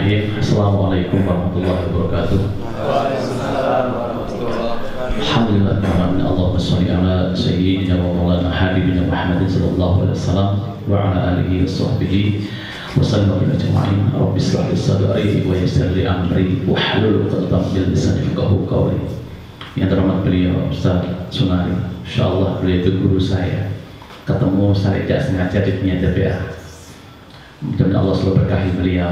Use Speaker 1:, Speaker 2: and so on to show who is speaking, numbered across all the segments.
Speaker 1: Bismillahirrahmanirrahim. Assalamualaikum warahmatullahi wabarakatuh. Alhamdulillah, Allahumma sholli ala sayyidina wa maulana habibina Muhammadin sallallahu alaihi wasallam wa ala alihi wa sahbihi wa sallam ajma'in. Rabbi shrah li sadri wa yassir li amri wahlul 'uqdatam min lisani yafqahu qawli. Yang terhormat beliau Ustaz Sunari, insyaallah beliau itu guru saya. Ketemu saya tidak sengaja di dunia TPA. Mudah-mudahan Allah selalu berkahi beliau,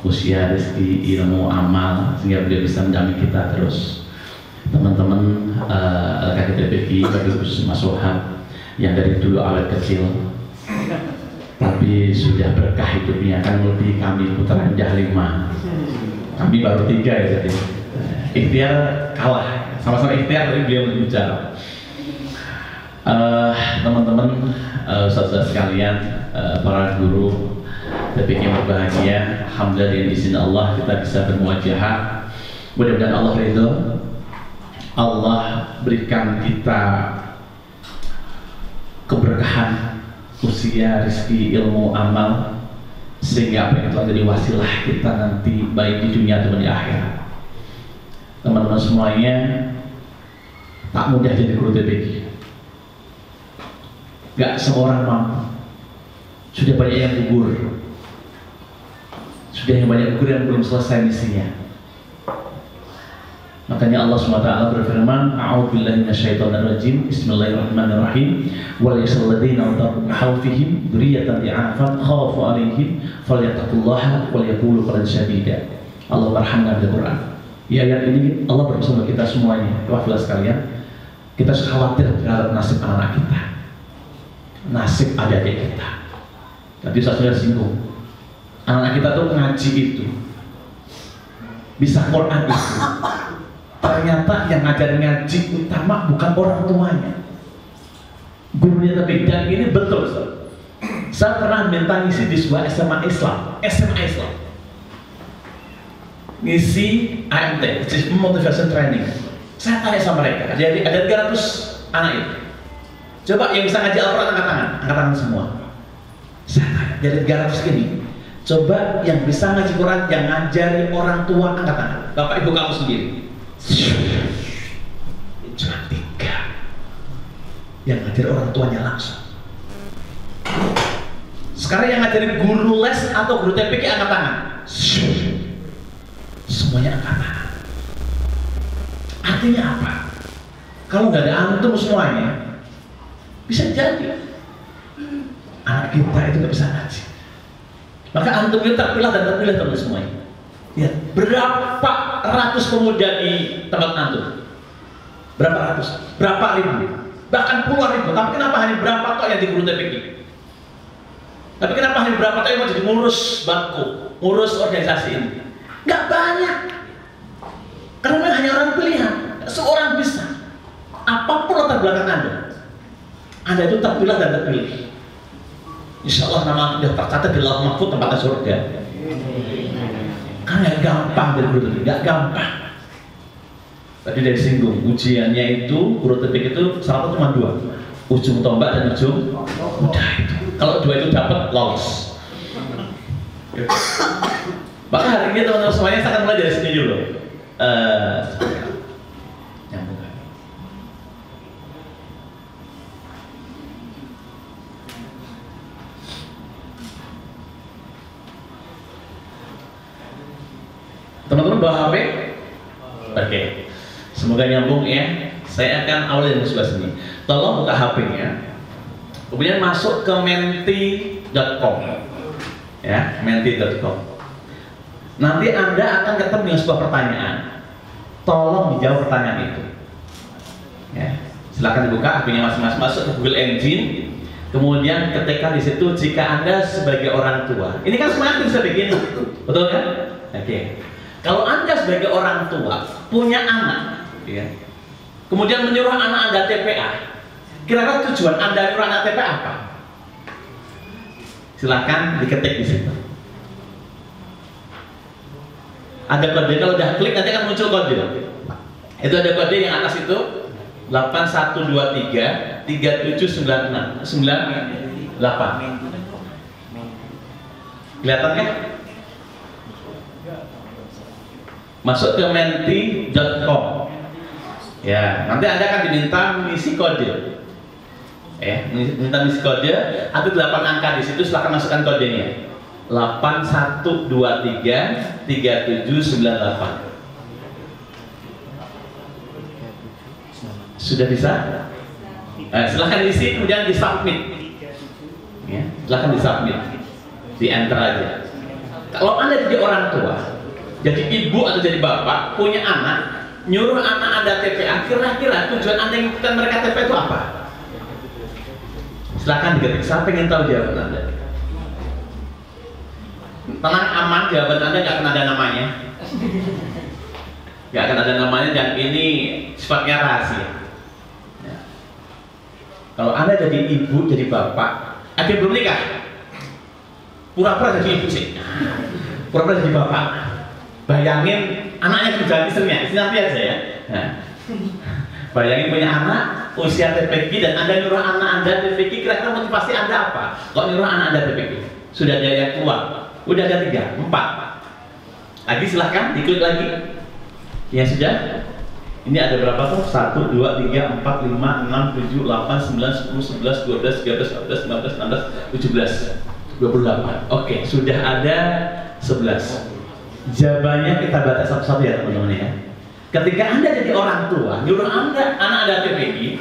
Speaker 1: usia, rezeki, ilmu, amal, sehingga beliau bisa mendampingi kita terus. Teman-teman LKTPI, bagi khusus Mas Wahab yang dari dulu awet kecil tapi sudah berkah hidupnya, kan lebih kami putra indah 5, kami baru 3 ya. Jadi ikhtiar kalah, sama-sama ikhtiar tapi beliau berbicara. Teman-teman, saudara sekalian, para guru TPI yang berbahagia, alhamdulillah dengan izin Allah kita bisa bermuajahah. Mudah-mudahan Allah ridho, Allah berikan kita keberkahan usia, rezeki, ilmu, amal, sehingga apa yang telah jadi wasilah kita nanti baik di dunia atau di akhirat. Teman-teman semuanya, tak mudah jadi guru TPI. Gak semua orang mampu. Sudah banyak yang gugur, sudah yang banyak gugur yang belum selesai misinya. Makanya Allah SWT berfirman, A'udzubillahi minasyaitonirrajim, Bismillahirrahmanirrahim, wal yasalladzina utaqu khawfihim dzurriyyatan di'afan khafu 'alaihim falyattaqullaha wal yaqulu qawlan sadida. Allah berhamdulillah di Quran. Di ayat ini Allah bersama kita semuanya. Wahai sekalian, kita khawatir terhadap nasib anak-anak kita, nasib adik-adik kita. Tadi saya sudah singgung, anak-anak kita tuh ngaji itu, bisa Quran itu, ternyata yang ngajarin ngaji utama bukan orang tuanya, gurunya. Tapi dan ini betul, saya pernah minta ngisi di sebuah SMA Islam, ngisi AMT, Motivation Training. Saya tanya sama mereka, jadi ada 300 anak itu, coba yang bisa ngaji Al-Quran angkat tangan semua. Saya tanya, dari 300 ini, coba yang bisa ngaji Quran, yang ngajari orang tua angkat tangan. Bapak ibu kamu sendiri. Cuma 3 yang ngajari orang tuanya langsung. Sekarang yang ngajari guru les atau guru TPK angkat tangan. Semuanya angkat tangan. Artinya apa? Kalau nggak ada antum semuanya, bisa jadi anak kita itu nggak bisa ngaji. Maka antum itu terpilah dan terpilih teman semuanya. Ya, berapa ratus pemuda di tempat antum? Berapa ratus? Berapa ribu? Bahkan puluhan ribu. Tapi kenapa hanya berapa toh yang di guru TPK? Tapi kenapa hanya berapa toh yang mau jadi ngurus bangku, ngurus organisasi ini? Nggak banyak. Karena hanya orang pilihan. Seorang bisa. Apapun latar belakang Anda itu terpilah dan terpilih. Insya Allah nama sudah tercatat di lauh mahfuz tempatnya surga. Kan nggak gampang dari guru TPK, nggak gampang. Tadi dari singgung, ujiannya itu guru TPK itu syaratnya cuma 2, ujung tombak dan ujung udah itu. Kalau 2 itu dapat, lolos. Maka hari ini teman-teman semuanya saya akan mulai dari sini dulu. Teman-teman bawa HP? Oke. Semoga nyambung ya. Saya akan awali dari sebelah sini. Tolong buka HP-nya. Kemudian masuk ke menti.com. Ya, menti.com. Nanti Anda akan ketemu dengan sebuah pertanyaan. Tolong dijawab pertanyaan itu. Ya. Silakan dibuka HP-nya masing-masing, masuk ke Google Engine. Kemudian ketikkan di situ jika Anda sebagai orang tua. Ini kan semuanya bisa begini. Betul kan? Oke. Kalau Anda sebagai orang tua punya anak, ya, kemudian menyuruh anak Anda TPA, kira-kira tujuan Anda menyuruh anak TPA apa? Silakan diketik di situ. Ada kode, kalau udah klik nanti akan muncul kode. Itu ada kode yang atas itu 8123 3796 98. Kelihatan kan? masuk ke menti.com. Ya, nanti Anda akan diminta mengisi kode. Minta mengisi kode, ada 8 angka di situ, silakan masukkan kodenya. 8123 3798. Sudah bisa? Silahkan isi, kemudian di submit. Ya, silahkan di submit, di enter aja. Kalau Anda jadi orang tua, jadi ibu atau jadi bapak, punya anak, nyuruh anak Anda TPA, kira-kira tujuan Anda yang ikutkan mereka TPA itu apa? Silahkan diketik, saya pengen tahu jawaban Anda. Tenang, aman, jawaban Anda nggak akan ada namanya. Nggak akan ada namanya, dan ini sifatnya rahasia. Ya. Kalau Anda jadi ibu, jadi bapak, akhirnya belum nikah, pura-pura jadi ibu sih, pura-pura jadi bapak. Bayangin anaknya juga istrinya nanti aja ya. Nah, bayangin punya anak usia TPQ dan Anda nyuruh anak Anda TPQ, kira-kira motivasi Anda apa? Kok nyuruh anak Anda TPQ? Sudah ada yang keluar, udah ada 3, 4. Lagi silahkan diklik lagi. Ya sudah. Ini ada berapa tuh? 1, 2, 3, 4, 5, 6, 7, 8, 9, 10, 11, 12, 13, 14, 15, 16, 17, 28. Oke, sudah ada 11. Jawabannya kita baca satu-satu ya teman-teman ya. Ketika Anda jadi orang tua, nyuruh anak Anda TPI,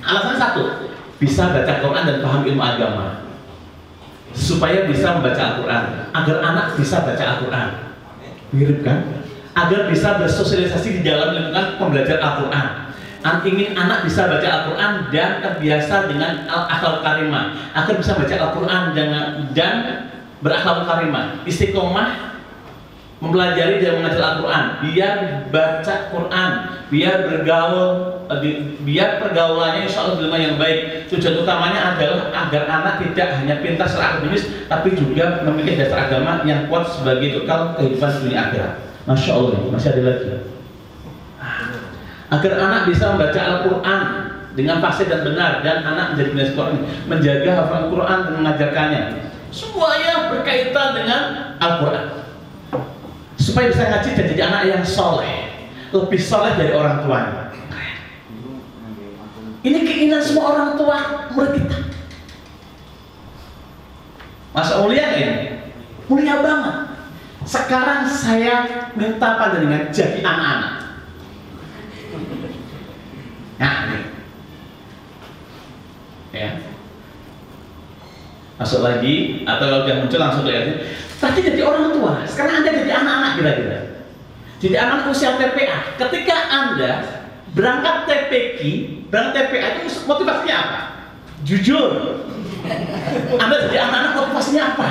Speaker 1: alasan 1, bisa baca Quran dan paham ilmu agama, supaya bisa membaca Al-Quran, agar anak bisa baca Al-Quran. Mirip kan? Agar bisa bersosialisasi di dalam lingkungan pembelajar Al-Quran. Ingin anak bisa baca Al-Quran dan terbiasa dengan akhlak karimah, agar bisa baca Al-Quran dan berakhlak karimah, istiqomah mempelajari dan mengajar Al-Quran, biar baca Quran, biar bergaul, biar pergaulannya insya Allah dilema yang baik. Tujuan utamanya adalah agar anak tidak hanya pintar secara akademis, tapi juga memiliki dasar agama yang kuat sebagai bekal kehidupan dunia akhirat. Masya Allah, masih ada lagi. Agar anak bisa membaca Al-Quran dengan fasih dan benar, dan anak menjadi penulis Quran, menjaga hafalan Quran dan mengajarkannya. Semuanya berkaitan dengan Al-Quran, supaya bisa ngaji dan jadi anak yang soleh, lebih soleh dari orang tuanya. Ini keinginan semua orang tua murid kita. Masa mulia ini? Mulia banget. Sekarang saya minta panjenengan jadi anak-anak. Nah, ini. Ya. Masuk lagi, atau kalau udah muncul langsung lihat. Tadi jadi orang tua, sekarang Anda jadi anak-anak kira-kira. Jadi anak usia TPA. Ketika Anda berangkat TPQ, berangkat TPA itu motivasinya apa? Jujur. Anda jadi anak-anak motivasinya apa?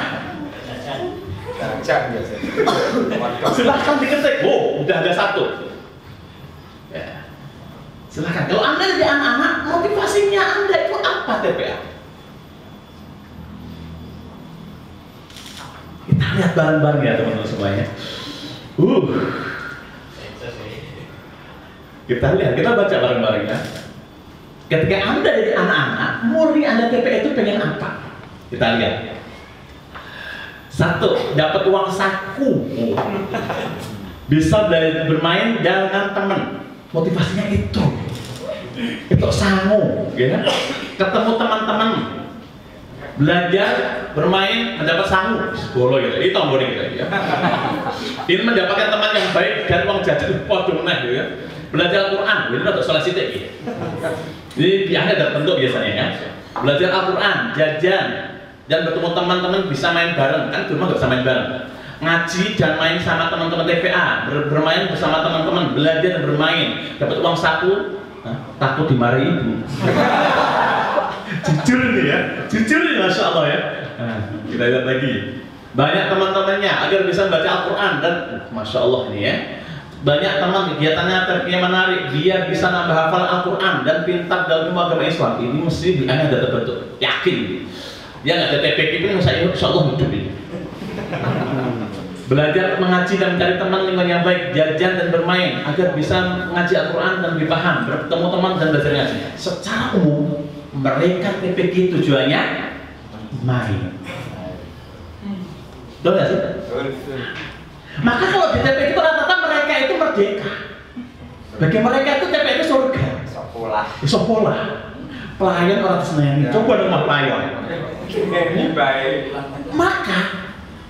Speaker 1: Silahkan diketik. Oh, udah ada 1. Ya. Silahkan. Kalau Anda jadi anak-anak, motivasinya Anda itu apa TPA? Kita lihat bareng-bareng ya teman-teman semuanya. Kita lihat, kita baca bareng-bareng ya. Ketika Anda jadi anak-anak, murni Anda TPA itu pengen apa? Kita lihat. 1, dapat uang saku. Bisa bermain dengan teman. Motivasinya itu sangu, ya. Ketemu teman-teman, belajar, bermain, mendapat sangu, bolo gitu, ini tombol gitu ya. Ini mendapatkan teman yang baik dan uang jajan podo meneh gitu ya. Belajar Al-Quran, ini untuk sholat sidik gitu. Jadi biasanya ada bentuk biasanya ya. Belajar Al-Quran, jajan, dan bertemu teman-teman, bisa main bareng, kan di rumah nggak bisa main bareng. Ngaji dan main sama teman-teman TPA, bermain bersama teman-teman, belajar dan bermain, dapat uang saku, takut dimarahi ibu. Jujur ini ya, jujur ini Masya Allah ya. Kita lihat lagi. Banyak teman-temannya agar bisa baca Al-Quran, dan Masya Allah ini ya. Banyak teman kegiatannya terkait menarik, dia bisa nambah hafal Al-Quran dan pintar dalam ilmu agama Islam. Ini mesti ada terbentuk, yakin. Dia nggak ada TPQ ini, Insya Allah hidup ini. Belajar mengaji dan mencari teman lingkungan yang baik, jajan dan bermain agar bisa mengaji Al-Quran dan lebih paham, bertemu teman dan belajar ngaji. Secara umum mereka TPQ tujuannya main. Betul nggak sih? Maka kalau di TPQ itu rata-rata mereka mereka itu merdeka. Bagi mereka itu TPA itu surga. Sekolah. Pelayan orang Senayan. Coba dong pelayan. Maka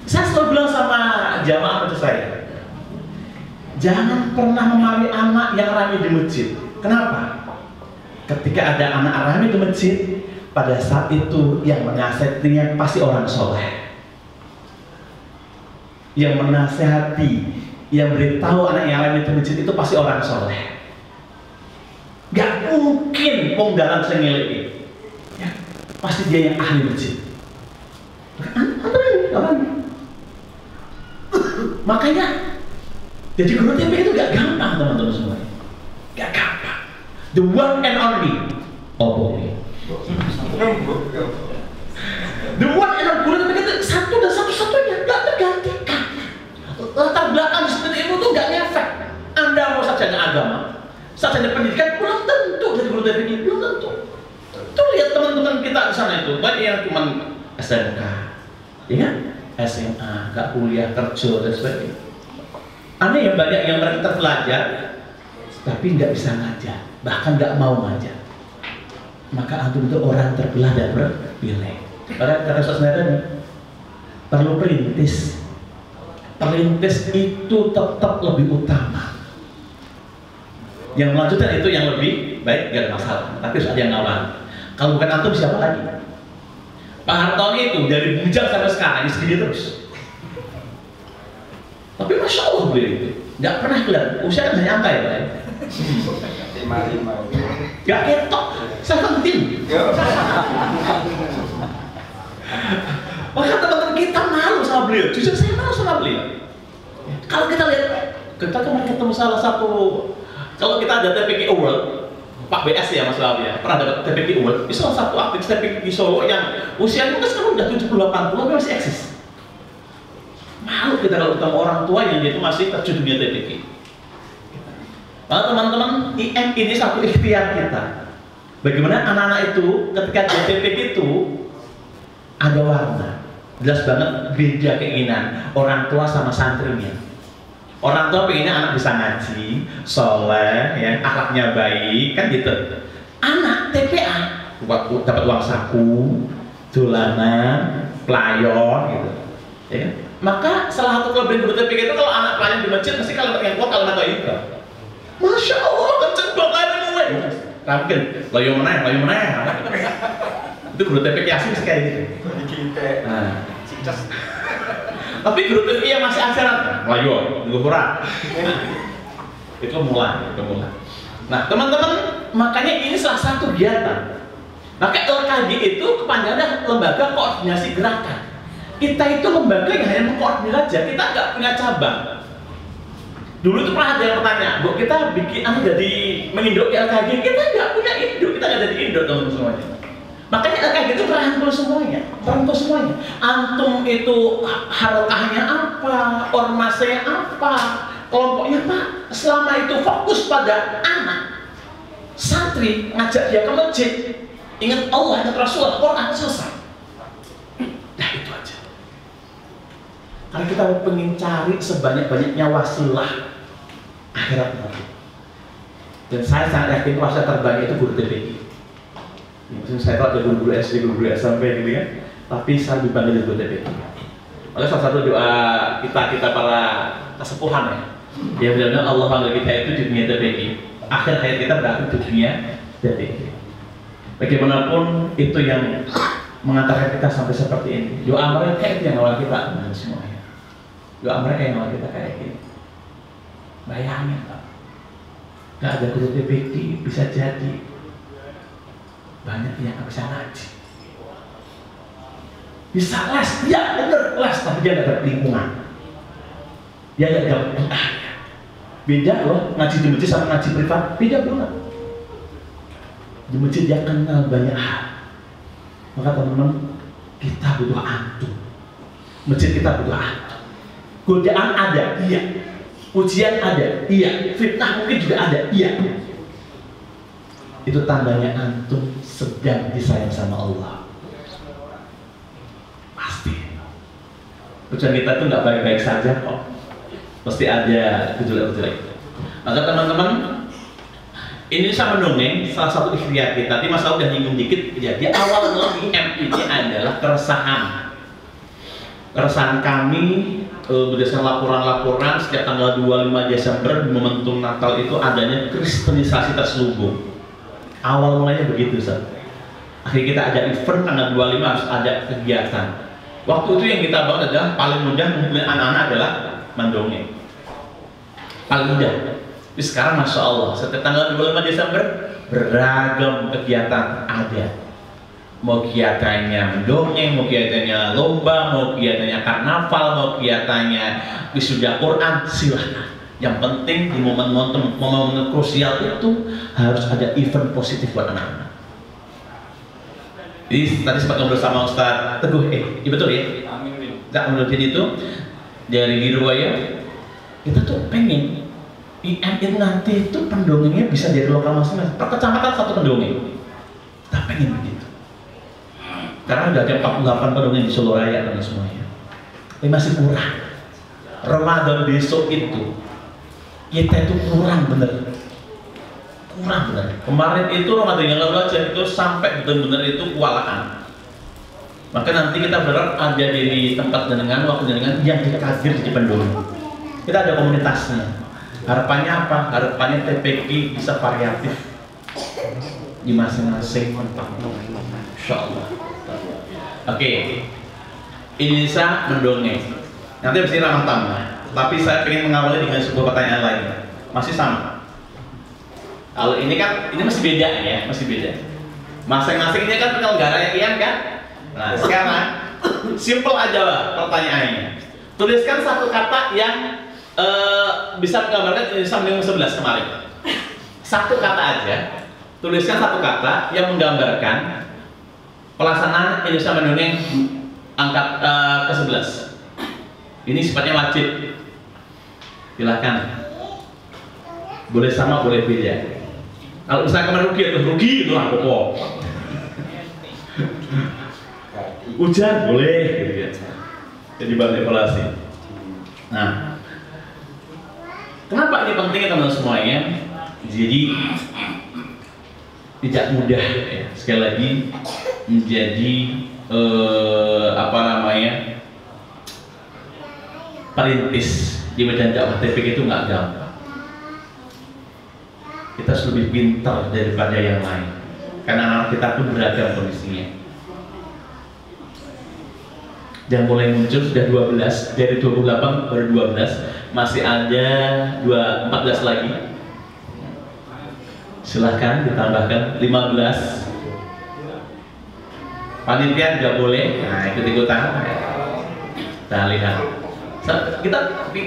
Speaker 1: saya selalu bilang sama jamaah itu saya, jangan pernah memarahi anak yang ramai di masjid. Kenapa? Ketika ada anak ramai di masjid, pada saat itu yang menasihatinya pasti orang soleh. Yang menasihati, yang beritahu anak yang ramai di masjid itu pasti orang soleh. Gak mungkin penggalan sengilik, ya, pasti dia yang ahli masjid. Makanya jadi guru TPA itu gak gampang teman-teman semua. Gak gampang. The one and only. Oh boleh. The one and only guru TPA itu satu dan satu-satunya, gak tergantikan. Latar belakang seperti itu tuh gak ngefek. Anda mau sarjana agama, sarjana pendidikan, belum tentu jadi guru TPA, belum tentu. Tuh lihat teman-teman kita di sana itu, banyak yang cuma SMK, ya kan? SMA, gak kuliah, kerja dan sebagainya. Ada yang banyak yang mereka terpelajar, tapi nggak bisa ngajar, bahkan nggak mau ngajar. Maka antum itu orang terbelah dan berpilih. Karena sebenarnya perlu perintis. Perintis itu tetap lebih utama. Yang melanjutkan itu yang lebih baik, nggak ada masalah. Tapi harus ada yang ngawal. Kalau bukan antum siapa lagi? Pak Hartono itu dari bujang sampai sekarang ini segini terus. Tapi masya Allah beliau itu nggak pernah kelihatan. Usia kan hanya angka ya Pak. 55. Gak ketok, 17. Maka teman-teman kita malu sama beliau. Jujur saya malu sama beliau. Kalau kita lihat, kita kemarin ketemu salah satu. Kalau kita ada TPQ Award, Pak BS ya Mas Lawi ya, pernah dapat TPQ Award. Itu salah satu aktif TPQ di Solo yang usianya kan sekarang udah 70-80 tapi masih eksis. Malu kita kalau ketemu orang tua yang dia itu masih terjun dunia TPQ. Nah teman-teman, IM ini satu ikhtiar kita. Bagaimana anak-anak itu ketika di TPQ itu ada warna. Jelas banget beda keinginan orang tua sama santrinya. Orang tua pengennya anak bisa ngaji, soleh, ya, akhlaknya baik, kan gitu. Anak TPA dapat uang saku, dolanan, pelayon, gitu. Ya. Maka salah satu kelebihan guru TPA itu kalau anak pelayan di masjid mesti kalimat yang kuat kalimat itu. Masya Allah, kenceng banget mulai. Mungkin, layu meneh. Itu guru TPA asing kayak gitu. Nah, tapi guru TPA yang masih akhirat, layu, nunggu kurang. Itu mulai. Nah, teman-teman, makanya ini salah satu kegiatan. Maka LKG itu kepanjangan lembaga koordinasi gerakan. Kita itu lembaga yang hanya mengkoordinasi aja, kita nggak punya cabang. Dulu itu pernah ada yang bertanya, Bu, kita bikin jadi menginduk LKG, kita nggak punya induk, kita nggak jadi induk teman-teman semuanya. Makanya LKG itu merangkul semuanya. Antum itu harokahnya apa, ormasnya apa, kelompoknya apa. Selama itu fokus pada anak, santri, ngajak dia ke masjid, ingat Allah, ingat Rasul, Quran, selesai. Nah itu aja. Karena kita pengen cari sebanyak-banyaknya wasilah akhirat nanti. Dan saya sangat yakin wasilah terbaik itu guru TPQ. Maksudnya saya tahu ada guru-guru SD, guru-guru SMP gitu kan. Tapi saya lebih bangga dari guru TPQ. Oleh salah satu doa kita para kesepuhan ya. Ya benar-benar Allah panggil kita itu di dunia TPQ. Akhir hayat kita berakhir di dunia TPQ. Bagaimanapun itu yang mengantarkan kita sampai seperti ini. Doa mereka itu yang awal kita semuanya. Doa mereka yang awal kita kayak gini. Bayangin Pak, gak ada guru TPQ bisa jadi banyak yang gak bisa ngaji. Bisa les, ya bener les, tapi dia gak ada lingkungan. Dia gak ada doanya. Beda loh, ngaji di masjid sama ngaji privat, beda banget. Di masjid dia kenal banyak hal. Maka teman-teman, kita butuh antum. Masjid kita butuh antum. Godaan ada, iya. Ujian ada, iya. Fitnah mungkin juga ada, iya. Itu tandanya antum sedang disayang sama Allah. Pasti. Ujian kita itu nggak baik-baik saja kok. pasti ada gejolak-gejolak. Maka teman-teman, ini sama mendongeng salah satu ikhtiar kita. Tadi Mas udah nyinggung dikit. Jadi awal IM ini adalah keresahan kami berdasarkan laporan-laporan setiap tanggal 25 Desember di momentum Natal itu adanya kristenisasi terselubung. Awal mulanya begitu, Ustaz. Akhirnya kita ada event tanggal 25 harus ada kegiatan. Waktu itu yang kita bangun adalah paling mudah ngumpulin anak-anak adalah mendongeng. Paling mudah. Tapi sekarang Masya Allah, setiap tanggal 25 Desember beragam kegiatan ada. Mau kegiatannya mendongeng, mau kegiatannya lomba, mau kegiatannya karnaval, mau kegiatannya wisuda Quran, silahkan. Yang penting di momen-momen krusial itu harus ada event positif buat anak-anak. Jadi tadi sempat ngobrol sama Ustaz Teguh, iya betul ya? Nggak menurut itu dari Giruwaya, kita tuh pengen IM nanti itu pendongengnya bisa dari lokal masing-masing. Per kecamatan satu pendongeng. Kita pengen begitu. Karena udah ada 48 pendongeng di Solo Raya dan semuanya. Tapi masih kurang. Ramadan besok itu kita itu kurang bener. Kurang bener. Kemarin itu Ramadan yang lalu aja itu sampai bener-bener itu kewalahan. Maka nanti kita berharap ada di tempat jenengan, waktu jenengan yang hadir di pendongeng. Kita ada komunitasnya. Harapannya apa? Harapannya TPQ bisa variatif di masing-masing tempat. Insyaallah. Oke, Indonesia mendongeng. Nanti habis ini ramah tamah. Tapi saya ingin mengawali dengan sebuah pertanyaan lain. Masih sama. Kalau ini kan, ini masih beda ya, masih beda. Masing-masing ini kan penyelenggara yang IM kan. Nah sekarang, simple aja lah pertanyaannya. Tuliskan satu kata yang bisa menggambarkan Indonesia Mendongeng 11 kemarin. Satu kata aja. Tuliskan satu kata yang menggambarkan pelaksanaan Indonesia Mendongeng angkat ke-11. Ini sifatnya wajib. Silahkan. Boleh sama, boleh beda. Kalau misalnya kemarin rugi itu lah pokok. Hujan boleh, gitu ya. Jadi bahan evaluasi. Nah, kenapa ini pentingnya teman-teman semuanya? Jadi tidak mudah ya. Sekali lagi menjadi perintis di medan dakwah TPQ itu nggak gampang. Kita harus lebih pintar daripada yang lain karena anak kita pun beragam kondisinya. Dan mulai muncul sudah 12 dari 28 baru 12, masih ada 14 lagi. Silahkan ditambahkan 15. Panitia nggak boleh, nah ikut-ikutan. Kita lihat.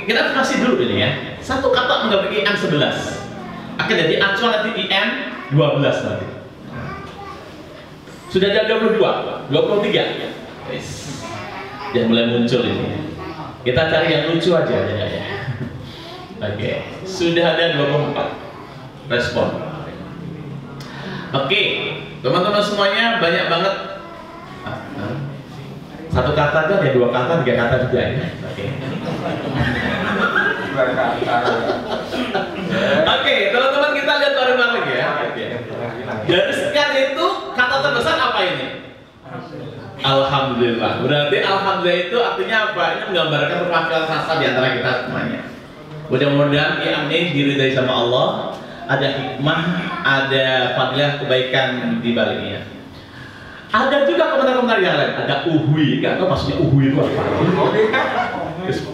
Speaker 1: Kita kasih dulu ini ya. Satu kata menggambarkan IM 11 akan jadi acuan nanti IM 12 nanti. Sudah ada 22, 23. Yes. Dan mulai muncul ini. Kita cari yang lucu aja ya. Oke, sudah ada 24 respon. Oke, teman-teman semuanya banyak banget. Satu kata aja, ada 2 kata, 3 kata juga ya. Oke. Oke, teman-teman kita lihat bareng-bareng ya. Dari sekian itu kata terbesar apa ini? Alhamdulillah. Berarti alhamdulillah itu artinya apa? Ini menggambarkan perwakilan rasa di antara kita semuanya. Mudah-mudahan ini diridai sama Allah. Ada hikmah, ada fadilah kebaikan di baliknya. Ada juga komentar-komentar yang lain. Ada uhui, nggak tahu maksudnya uhui itu apa?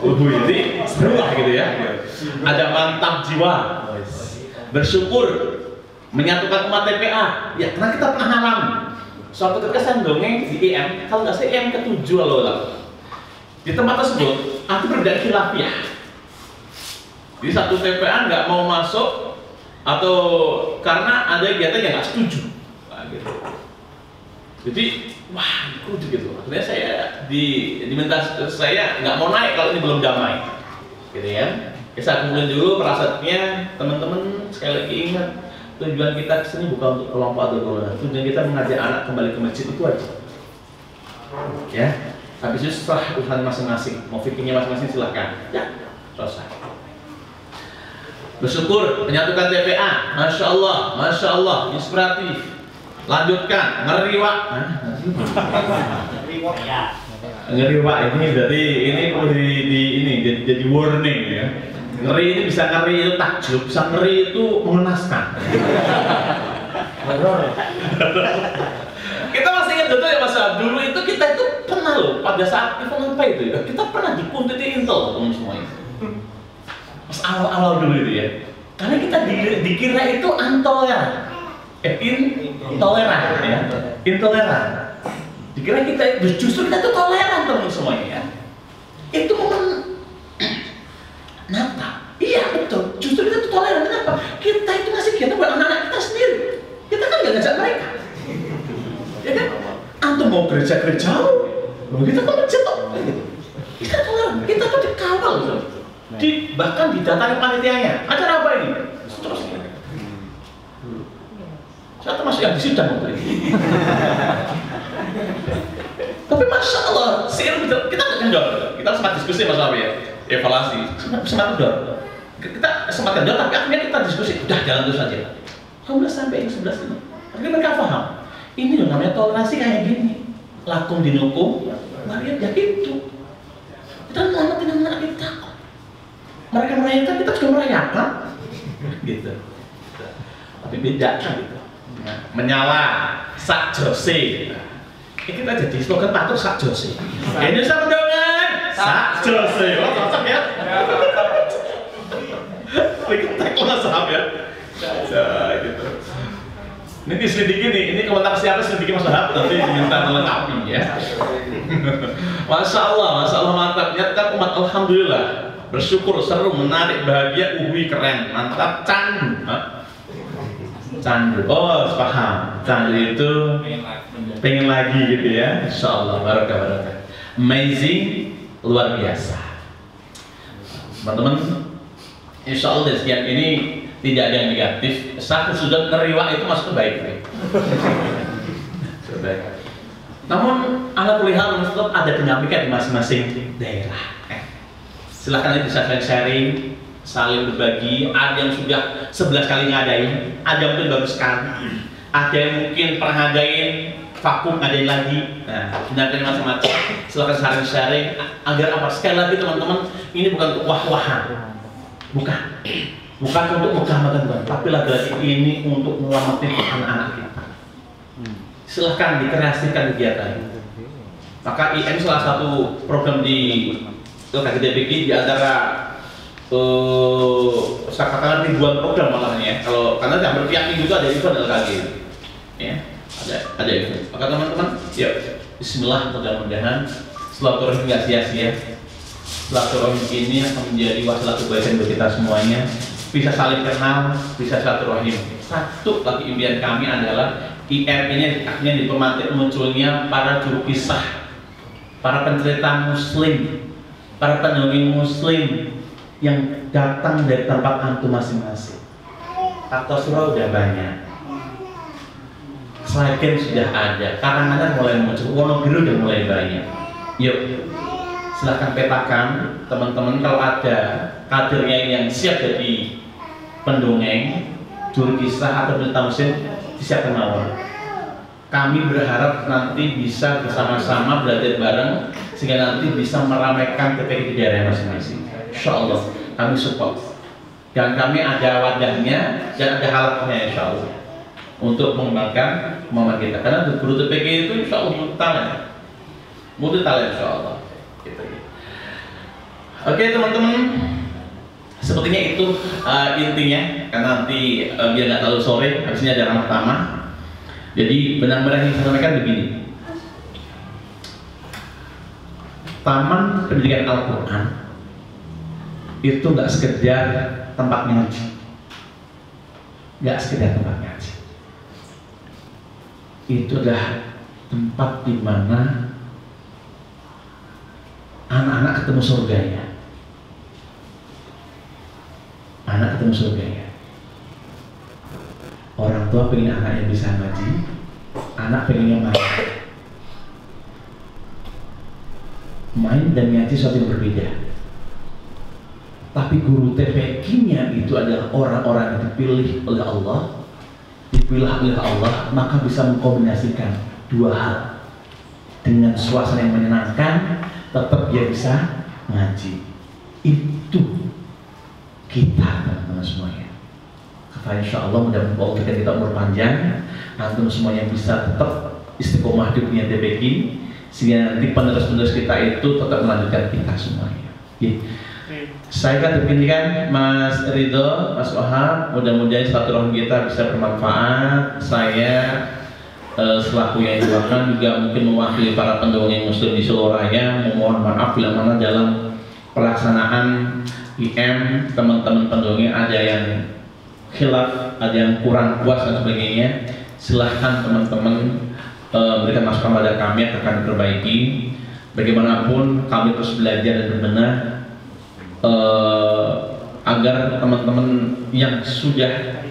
Speaker 1: Uhui ini seru lah gitu ya. Ada mantap jiwa, bersyukur, menyatukan umat TPA. Ya, karena kita pernah alami suatu kekesan dongeng di IM. Kalau nggak sih IM ke-7 loh. Di tempat tersebut, aku berbeda khilafiyah. Jadi satu TPA nggak mau masuk atau karena ada kegiatan yang nggak setuju. Nah, gitu. Jadi, wah, itu gitu. Akhirnya saya diminta saya nggak mau naik kalau ini belum damai, gitu ya. Saya kumpulin dulu prasatnya, teman-teman. Sekali lagi ingat, tujuan kita kesini bukan untuk kelompok atau golongan. Tujuan kita mengajak anak kembali ke masjid itu aja. Ya, habis itu setelah urusan masing-masing, mau fikirnya masing-masing silahkan. Ya, selesai. Bersyukur, menyatukan TPA, Masya Allah, inspiratif. Lanjutkan, ngeriwak. Ngeriwak ini berarti ini perlu jadi warning ya. Ngeri ini bisa ngeri itu takjub, bisa ngeri itu mengenaskan. Kita masih ingat betul ya Mas, dulu itu kita itu pernah loh pada saat event apa itu ya, kita pernah dikuntuti Intel teman semuanya. Pas awal-awal dulu itu ya, karena kita dikira itu intoleran ya, intoleran. Dikira kita justru kita itu toleran teman semuanya ya. Itu momen Natal. Iya betul, justru kita itu toleran. Kenapa? Kita itu ngasih kegiatan buat anak-anak kita sendiri. Kita kan nggak ngajak mereka. Ya kan? Antum mau gereja-gereja jauh, kita kan masjid toh. Kita toleran, kita tuh dikawal loh. Bahkan didatangi panitianya. Acara apa ini? Seterusnya. Saya termasuk yang disidang waktu itu. Tapi Masya Allah, kita nggak kendor. Kita sempat diskusi Mas Wabi ya, evaluasi. Sempat kendor. Kita sempat kendor, tapi akhirnya kita diskusi. Udah jalan terus saja. Alhamdulillah sampai yang 11 ini. Akhirnya mereka paham. Ini loh namanya toleransi kayak gini. Lakum dinukum, Maria ya itu. Kita ngelakuin anak kita. Mereka merayakan, kita juga merayakan. Gitu. Tapi beda kan gitu. Menyala sak Jose. Kita jadi slogan patuh sak Jose. Indonesia mendongan sak Jose. Wah cocok ya. Kita kelas saham ya. Gitu. Ini diselidiki nih. Ini komentar siapa selidiki Mas Wahab nanti diminta melengkapi ya. Masya Allah mantap. Nyatakan umat alhamdulillah. Bersyukur, seru, menarik, bahagia, keren, mantap, candu. Candu, oh paham. Candu itu pengen lagi gitu ya. Insya Allah, barakah. Amazing, luar biasa. Teman-teman, insya Allah dari sekian ini tidak ada yang negatif. Satu sudah ngeriwak itu masuk baik. Namun, ala kulihal tetap ada dinamika di masing-masing daerah. Silahkan bisa sharing, saling berbagi. Ada yang sudah 11 kali ngadain, ada yang mungkin baru sekali, ada yang mungkin pernah ngadain vakum, ngadain lagi. Nah, dinamika macam-macam. Silahkan sharing agar apa? Sekali lagi teman-teman, ini bukan untuk wah-wahan, bukan untuk megah-megah, tapi lagi-lagi ini untuk menyelamatkan anak-anak kita. Silahkan dikreasikan kegiatan. Maka IM salah satu program di KGDPG di antara saya katakan ribuan program malahnya ya. Kalau karena hampir tiap minggu itu ada event LKG, ya ada event. Maka teman-teman, ya Bismillah, mudah-mudahan silaturahmi nggak sia-sia. Silaturahmi ini akan menjadi wasilah kebaikan bagi kita semuanya. Bisa saling kenal, bisa silaturahim. Satu lagi impian kami adalah IM ini akhirnya dipemantik munculnya para juru kisah, para pencerita Muslim, para pendongeng Muslim yang datang dari tempat antum masing-masing. Atau surah udah banyak, Slagen sudah ada, Karanganar mulai muncul, Wonogiri udah mulai banyak. Yuk, silahkan petakan teman-teman kalau ada kadernya yang siap jadi pendongeng, juru kisah atau pencerita Muslim, siapkan mawar. Kami berharap nanti bisa bersama-sama belajar bareng sehingga nanti bisa meramaikan TPG di daerah masing-masing. Insya Allah kami support dan kami ada wadahnya dan ada halaknya insya Allah untuk mengembangkan kemampuan kita. Karena guru TPG itu insya Allah multi talent insya Allah. Gitu. Oke teman-teman, sepertinya itu intinya karena nanti biar nggak terlalu sore, habisnya ada ramah tamah. Jadi benar-benar yang saya sampaikan begini, Taman Pendidikan Al-Quran itu nggak sekedar tempat ngaji, itu adalah tempat di mana anak-anak ketemu surganya, Orang tua pengen anaknya bisa ngaji, anak pengennya main dan ngaji sesuatu yang berbeda. Tapi guru TPQ-nya itu adalah orang-orang yang dipilih oleh Allah, maka bisa mengkombinasikan dua hal. Dengan suasana yang menyenangkan, tetap dia bisa ngaji. Itu kita teman-teman semuanya. Kata insya Allah mudah-mudahan kita umur panjang, antum semuanya bisa tetap istiqomah di dunia TPQ, sehingga nanti penerus-penerus kita itu tetap melanjutkan kita semuanya. Saya kan dipintikan Mas Ridho, Mas Wahab, mudah-mudahan silaturahmi kita bisa bermanfaat. Saya selaku yang diwakilkan juga mungkin mewakili para pendongeng muslim di seluruh raya memohon maaf bila mana dalam pelaksanaan IM teman-teman pendongeng ada yang khilaf, ada yang kurang puas dan sebagainya. Silahkan teman-teman berikan masukan pada kami akan diperbaiki. Bagaimanapun kami terus belajar dan berbenah agar teman-teman yang sudah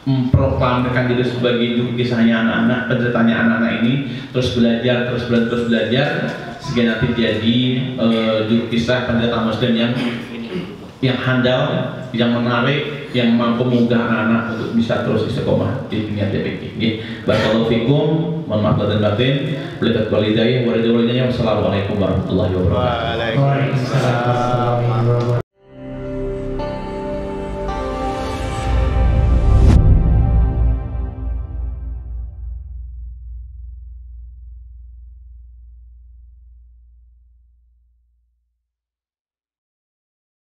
Speaker 1: memproklamirkan diri sebagai juru kisahnya anak-anak, penceritanya anak-anak ini terus belajar, sehingga nanti jadi juru kisah pencerita muslim yang handal, yang menarik, yang mampu menggugah anak-anak untuk bisa terus istiqomah di dunia TPQ. Barakallahu fikum, mohon maaf lahir dan batin. Walillahi walidayah, wassalamualaikum warahmatullahi wabarakatuh.
Speaker 2: Waalaikumsalam.